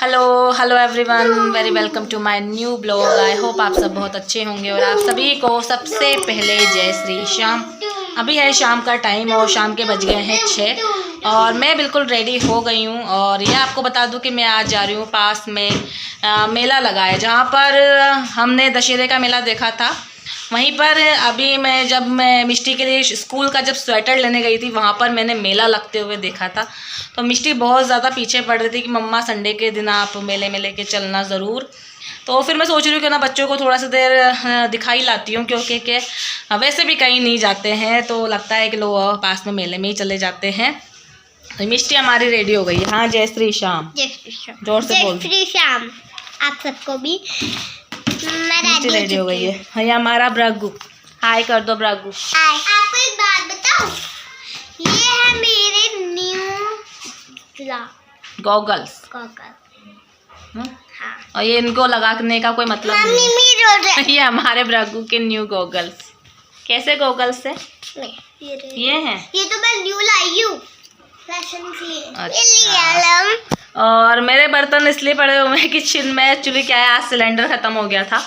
Hello everyone, very welcome to my new blog. I hope आप सब बहुत अच्छे होंगे और आप सभी को सबसे पहले जय श्री श्याम। अभी है शाम का टाइम और शाम के बज गए हैं 6 और मैं बिल्कुल रेडी हो गई हूँ। और ये आपको बता दूँ कि मैं आज जा रही हूँ पास में मेला लगा है जहाँ पर हमने दशहरे का मेला देखा था। वहीं पर अभी जब मैं मिष्टी के लिए स्कूल का जब स्वेटर लेने गई थी वहाँ पर मैंने मेला लगते हुए देखा था। तो मिष्टी बहुत ज़्यादा पीछे पड़ रही थी कि मम्मा संडे के दिन आप मेले में लेके चलना ज़रूर। तो फिर मैं सोच रही हूँ कि ना बच्चों को थोड़ा सा देर दिखाई लाती हूँ, क्योंकि कि वैसे भी कहीं नहीं जाते हैं तो लगता है कि लोग पास में मेले में ही चले जाते हैं। तो मिष्टी हमारी रेडी हो गई है। हाँ, जय श्री श्याम। जय श्री श्याम। जोर से बोल। जय श्री श्याम आप सबको भी। मैं रेडी हो गई है। हाँ, ये हमारा ब्रगू। हाय कर दो ब्रगू। आपको एक बात बताऊं, ये है मेरे न्यू गॉगल्स। हाँ। और ये इनको लगाने का कोई मतलब नहीं है। ये हमारे ब्रगू के न्यू गॉगल्स। कैसे गॉगल्स है? ये हैं। ये तो मैं न्यू लाई हूँ फैशन के लिए। अच्छा। और मेरे बर्तन इसलिए पड़े हुए हैं किचन में। एक्चुअली क्या है, आज सिलेंडर ख़त्म हो गया था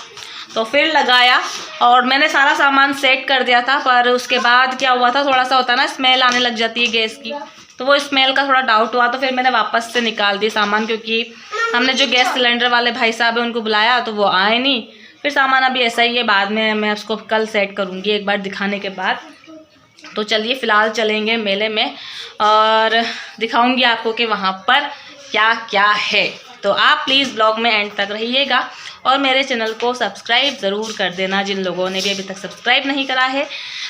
तो फिर लगाया और मैंने सारा सामान सेट कर दिया था। पर उसके बाद क्या हुआ था, थोड़ा सा होता है ना, स्मेल आने लग जाती है गैस की। तो वो स्मेल का थोड़ा डाउट हुआ तो फिर मैंने वापस से निकाल दिया सामान, क्योंकि हमने जो गैस सिलेंडर वाले भाई साहब हैं उनको बुलाया तो वो आए नहीं। फिर सामान अभी ऐसा ही है, बाद में मैं उसको कल सेट करूँगी एक बार दिखाने के बाद। तो चलिए फ़िलहाल चलेंगे मेले में और दिखाऊँगी आपको कि वहाँ पर क्या क्या है। तो आप प्लीज़ ब्लॉग में एंड तक रहिएगा और मेरे चैनल को सब्सक्राइब ज़रूर कर देना। जिन लोगों ने भी अभी तक सब्सक्राइब नहीं करा है,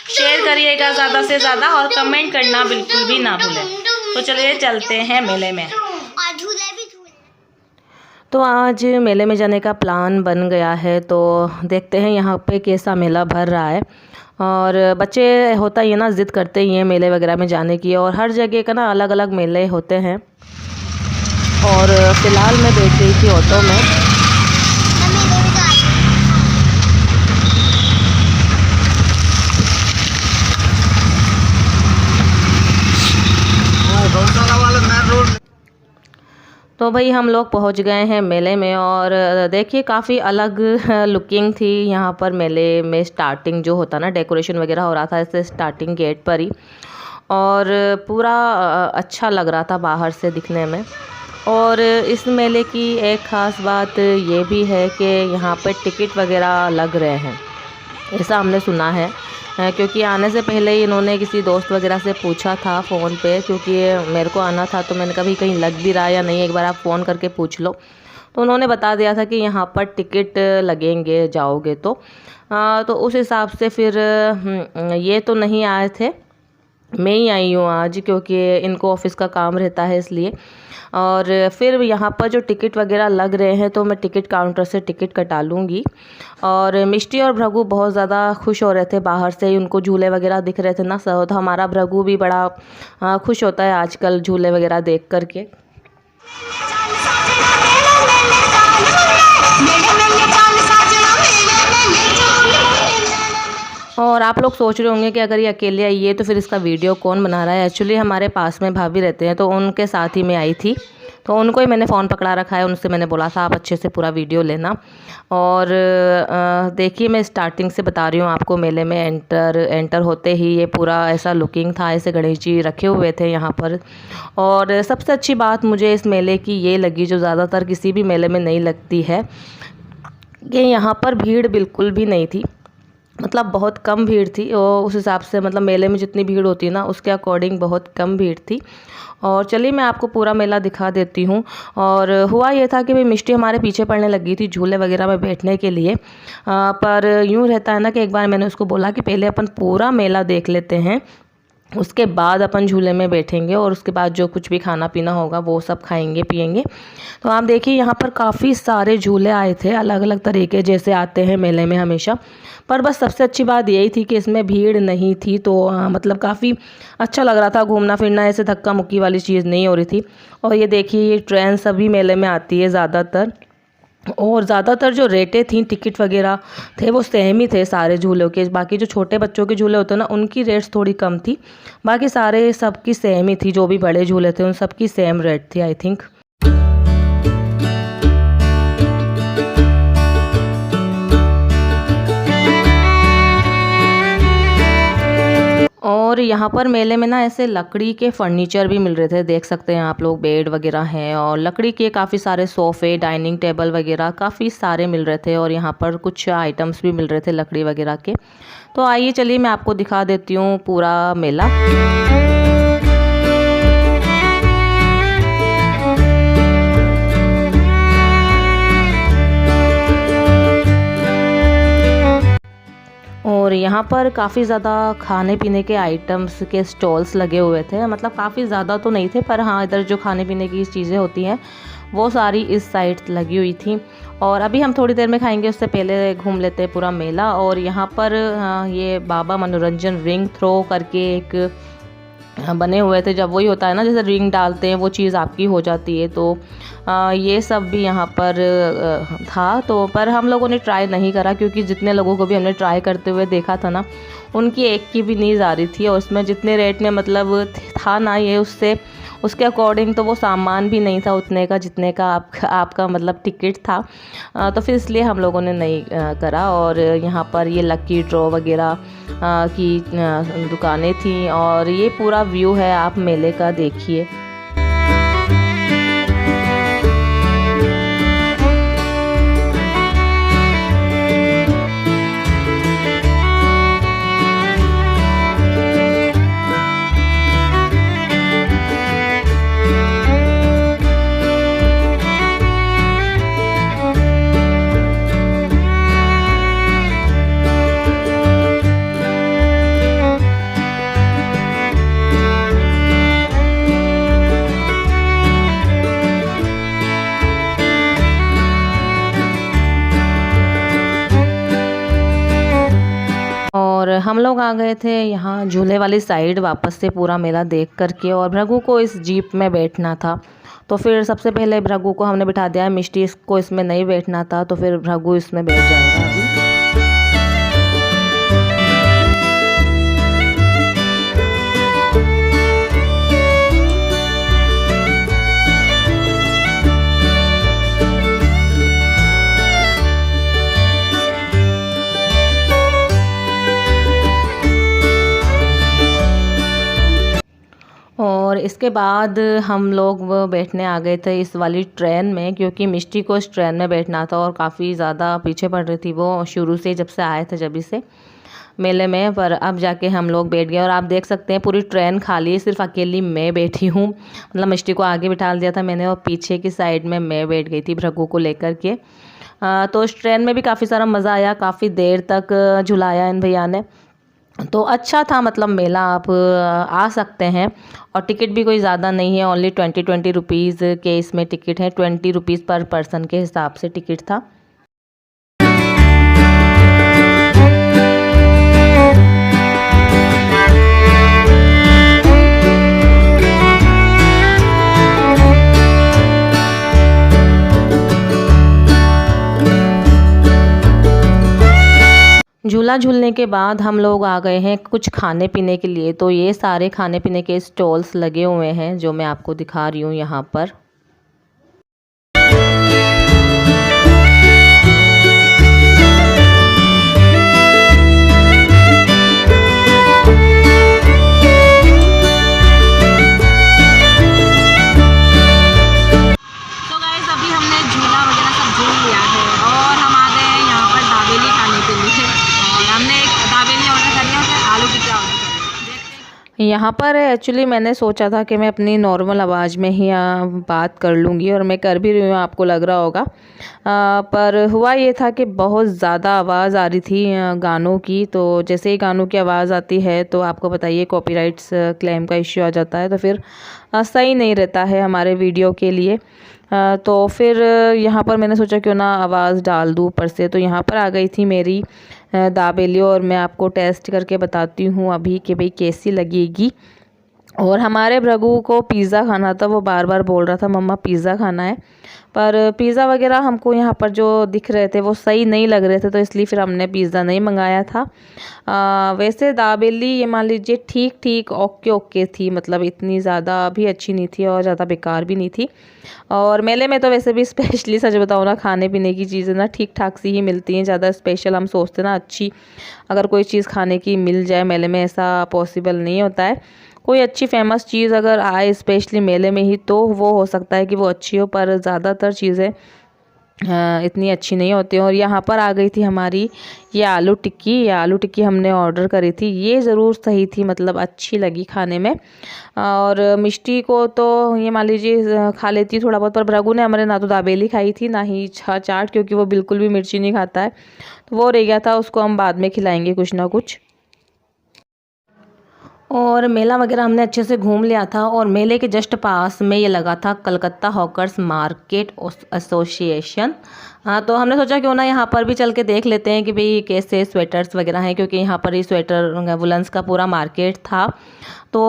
शेयर करिएगा ज़्यादा से ज़्यादा और कमेंट करना बिल्कुल भी ना भूलें। तो चलिए चलते हैं मेले में। तो आज मेले में जाने का प्लान बन गया है, तो देखते हैं यहाँ पे कैसा मेला भर रहा है। और बच्चे होता ही है ना, ज़िद करते ही हैं मेले वगैरह में जाने की, और हर जगह का ना अलग अलग मेले होते हैं। और फ़िलहाल मैं बैठ गई थी ऑटो में। तो भाई हम लोग पहुंच गए हैं मेले में और देखिए काफ़ी अलग लुकिंग थी यहाँ पर मेले में। स्टार्टिंग जो होता ना, डेकोरेशन वगैरह हो रहा था इससे स्टार्टिंग गेट पर ही, और पूरा अच्छा लग रहा था बाहर से दिखने में। और इस मेले की एक ख़ास बात ये भी है कि यहाँ पे टिकट वगैरह लग रहे हैं, ऐसा हमने सुना है। क्योंकि आने से पहले ही इन्होंने किसी दोस्त वगैरह से पूछा था फ़ोन पे, क्योंकि मेरे को आना था तो मैंने कभी कहीं लग भी रहा है या नहीं, एक बार आप फ़ोन करके पूछ लो। तो उन्होंने बता दिया था कि यहाँ पर टिकट लगेंगे जाओगे तो उस हिसाब से फिर ये तो नहीं आए थे, मैं ही आई हूँ आज, क्योंकि इनको ऑफिस का काम रहता है इसलिए। और फिर यहाँ पर जो टिकट वगैरह लग रहे हैं तो मैं टिकट काउंटर से टिकट कटा लूँगी। और मिष्टी और भृगु बहुत ज़्यादा खुश हो रहे थे, बाहर से ही उनको झूले वगैरह दिख रहे थे ना। तो हमारा भृगु भी बड़ा खुश होता है आजकल झूले वगैरह देख करके। और आप लोग सोच रहे होंगे कि अगर ये अकेले आई है तो फिर इसका वीडियो कौन बना रहा है। एक्चुअली हमारे पास में भाभी रहते हैं तो उनके साथ ही मैं आई थी, तो उनको ही मैंने फ़ोन पकड़ा रखा है। उनसे मैंने बोला था आप अच्छे से पूरा वीडियो लेना। और देखिए मैं स्टार्टिंग से बता रही हूँ आपको। मेले में एंटर होते ही ये पूरा ऐसा लुकिंग था, ऐसे गणेश जी रखे हुए थे यहाँ पर। और सबसे अच्छी बात मुझे इस मेले की ये लगी, जो ज़्यादातर किसी भी मेले में नहीं लगती है, कि यहाँ पर भीड़ बिल्कुल भी नहीं थी। मतलब बहुत कम भीड़ थी, और उस हिसाब से मतलब मेले में जितनी भीड़ होती है ना उसके अकॉर्डिंग बहुत कम भीड़ थी। और चलिए मैं आपको पूरा मेला दिखा देती हूँ। और हुआ ये था कि भाई मिष्टी हमारे पीछे पड़ने लगी थी झूले वगैरह में बैठने के लिए। पर यूँ रहता है ना कि एक बार मैंने उसको बोला कि पहले अपन पूरा मेला देख लेते हैं, उसके बाद अपन झूले में बैठेंगे और उसके बाद जो कुछ भी खाना पीना होगा वो सब खाएंगे पिएंगे। तो आप देखिए यहाँ पर काफ़ी सारे झूले आए थे अलग अलग तरीके, जैसे आते हैं मेले में हमेशा। पर बस सबसे अच्छी बात यही थी कि इसमें भीड़ नहीं थी, तो मतलब काफ़ी अच्छा लग रहा था घूमना फिरना, ऐसे धक्का मुक्की वाली चीज़ नहीं हो रही थी। और ये देखिए ये ट्रेन सभी मेले में आती है ज़्यादातर, और ज़्यादातर जो रेटें थी टिकट वगैरह थे वो सेम ही थे सारे झूलों के। बाकी जो छोटे बच्चों के झूले होते हैं ना उनकी रेट्स थोड़ी कम थी, बाकी सारे सबकी सेम ही थी। जो भी बड़े झूले थे उन सबकी सेम रेट थी आई थिंक। और यहाँ पर मेले में ना ऐसे लकड़ी के फर्नीचर भी मिल रहे थे, देख सकते हैं आप लोग, बेड वगैरह हैं और लकड़ी के काफ़ी सारे सोफ़े, डाइनिंग टेबल वगैरह काफ़ी सारे मिल रहे थे। और यहाँ पर कुछ आइटम्स भी मिल रहे थे लकड़ी वगैरह के। तो आइए चलिए मैं आपको दिखा देती हूँ पूरा मेला। और यहाँ पर काफ़ी ज़्यादा खाने पीने के आइटम्स के स्टॉल्स लगे हुए थे, मतलब काफ़ी ज़्यादा तो नहीं थे, पर हाँ इधर जो खाने पीने की चीज़ें होती हैं वो सारी इस साइड लगी हुई थी। और अभी हम थोड़ी देर में खाएंगे, उससे पहले घूम लेते हैं पूरा मेला। और यहाँ पर ये बाबा मनोरंजन रिंग थ्रो करके एक बने हुए थे, जब वही होता है ना जैसे रिंग डालते हैं वो चीज़ आपकी हो जाती है, तो ये सब भी यहाँ पर था। तो पर हम लोगों ने ट्राई नहीं करा, क्योंकि जितने लोगों को भी हमने ट्राई करते हुए देखा था ना, उनकी एक की भी नींद आ रही थी। और उसमें जितने रेट में मतलब था ना ये, उसके अकॉर्डिंग तो वो सामान भी नहीं था उतने का जितने का आपका मतलब टिकट था। तो फिर इसलिए हम लोगों ने नहीं करा। और यहाँ पर ये लकी ड्रॉ वगैरह की दुकानें थी। और ये पूरा व्यू है, आप मेले का देखिए। और हम लोग आ गए थे यहाँ झूले वाली साइड वापस से पूरा मेला देख करके। और भृगु को इस जीप में बैठना था, तो फिर सबसे पहले भृगु को हमने बिठा दिया। मिष्टी को इसमें नहीं बैठना था, तो फिर भृगु इसमें बैठ जाएगा अभी। और इसके बाद हम लोग वो बैठने आ गए थे इस वाली ट्रेन में, क्योंकि मिष्टी को इस ट्रेन में बैठना था और काफ़ी ज़्यादा पीछे पड़ रही थी वो शुरू से, जब से आए थे जब से मेले में। पर अब जाके हम लोग बैठ गए और आप देख सकते हैं पूरी ट्रेन खाली है, सिर्फ अकेली मैं बैठी हूँ। मतलब मिष्टी को आगे बिठा दिया था मैंने और पीछे की साइड में मैं बैठ गई थी भृगु को लेकर के। तो इस ट्रेन में भी काफ़ी सारा मज़ा आया, काफ़ी देर तक झुलाया इन भैया ने। तो अच्छा था, मतलब मेला आप आ सकते हैं। और टिकट भी कोई ज़्यादा नहीं है, ओनली 20 रुपीज़ के इसमें टिकट है, 20 रुपीज़ पर पर्सन के हिसाब से टिकट था। झूला झूलने के बाद हम लोग आ गए हैं कुछ खाने पीने के लिए। तो ये सारे खाने पीने के स्टॉल्स लगे हुए हैं जो मैं आपको दिखा रही हूँ यहाँ पर। तो गाइस अभी हमने झूला वगैरह सब झूल लिया है और हम आ गए हैं यहाँ पर दाबेली खाने के लिए। और हमने एक दाबेली ऑर्डर कर लिया, फिर आलू टिक्का ऑर्डर कर लिया। यहाँ पर एक्चुअली मैंने सोचा था कि मैं अपनी नॉर्मल आवाज़ में ही बात कर लूँगी, और मैं कर भी रही हूँ, आपको लग रहा होगा। पर हुआ ये था कि बहुत ज़्यादा आवाज़ आ रही थी गानों की। तो जैसे ही गानों की आवाज़ आती है तो आपको बताइए कॉपीराइट्स क्लेम का इश्यू आ जाता है, तो फिर सही नहीं रहता है हमारे वीडियो के लिए। तो फिर यहाँ पर मैंने सोचा क्यों ना आवाज़ डाल दूँ ऊपर से। तो यहाँ पर आ गई थी मेरी दाबेली और मैं आपको टेस्ट करके बताती हूँ अभी कि भाई कैसी लगेगी। और हमारे भृगु को पिज़्ज़ा खाना था, वो बार बार बोल रहा था मम्मा पिज़्ज़ा खाना है। पर पिज़्ज़ा वगैरह हमको यहाँ पर जो दिख रहे थे वो सही नहीं लग रहे थे, तो इसलिए फिर हमने पिज़्ज़ा नहीं मंगाया था। वैसे दाबेली ये मान लीजिए ठीक ठीक ओके ओके थी, मतलब इतनी ज़्यादा भी अच्छी नहीं थी और ज़्यादा बेकार भी नहीं थी। और मेले में तो वैसे भी स्पेशली सच बताओ ना, खाने पीने की चीज़ें ना ठीक ठाक सी ही मिलती हैं। ज़्यादा स्पेशल हम सोचते ना अच्छी अगर कोई चीज़ खाने की मिल जाए मेले में, ऐसा पॉसिबल नहीं होता है। कोई अच्छी फेमस चीज़ अगर आए स्पेशली मेले में ही तो वो हो सकता है कि वो अच्छी हो, पर ज़्यादातर चीज़ें इतनी अच्छी नहीं होती हैं। और यहाँ पर आ गई थी हमारी ये आलू टिक्की। ये आलू टिक्की हमने ऑर्डर करी थी, ये ज़रूर सही थी, मतलब अच्छी लगी खाने में। और मिष्टी को तो ये मान लीजिए खा लेती थोड़ा बहुत, पर भृगु ने हमारे ना तो दाबेली खाई थी ना ही चाट, क्योंकि वो बिल्कुल भी मिर्ची नहीं खाता है, तो वो रह गया था, उसको हम बाद में खिलाएंगे कुछ ना कुछ। और मेला वगैरह हमने अच्छे से घूम लिया था। और मेले के जस्ट पास में ये लगा था कलकत्ता हॉकर्स मार्केट एसोसिएशन। हाँ, तो हमने सोचा क्यों ना यहाँ पर भी चल के देख लेते हैं कि भाई कैसे स्वेटर्स वगैरह हैं, क्योंकि यहाँ पर ही स्वेटर वुलन्स का पूरा मार्केट था। तो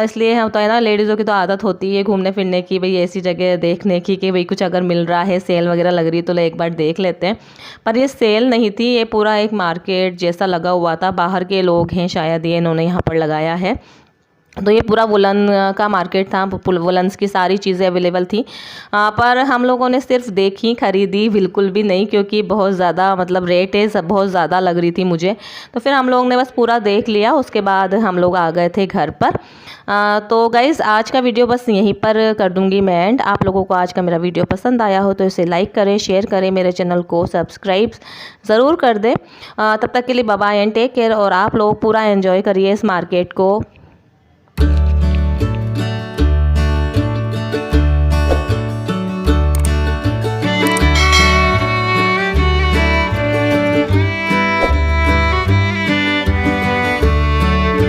इसलिए हम तो है ना, लेडीज़ों की तो आदत होती है घूमने फिरने की, भाई ऐसी जगह देखने की कि भाई कुछ अगर मिल रहा है, सेल वगैरह लग रही है तो एक बार देख लेते हैं। पर ये सेल नहीं थी, ये पूरा एक मार्केट जैसा लगा हुआ था। बाहर के लोग हैं शायद, ये इन्होंने यहाँ पर लगाया है। तो ये पूरा वुलन का मार्केट था, वुलन्स की सारी चीज़ें अवेलेबल थी। पर हम लोगों ने सिर्फ देखी, खरीदी बिल्कुल भी नहीं, क्योंकि बहुत ज़्यादा मतलब रेट है सब बहुत ज़्यादा लग रही थी मुझे। तो फिर हम लोग ने बस पूरा देख लिया, उसके बाद हम लोग आ गए थे घर पर। तो गाइज़ आज का वीडियो बस यहीं पर कर दूंगी मैं एंड। आप लोगों को आज का मेरा वीडियो पसंद आया हो तो इसे लाइक करें, शेयर करें, मेरे चैनल को सब्सक्राइब ज़रूर कर दें। तब तक के लिए bye bye and take care. और आप लोग पूरा एंजॉय करिए इस मार्केट को।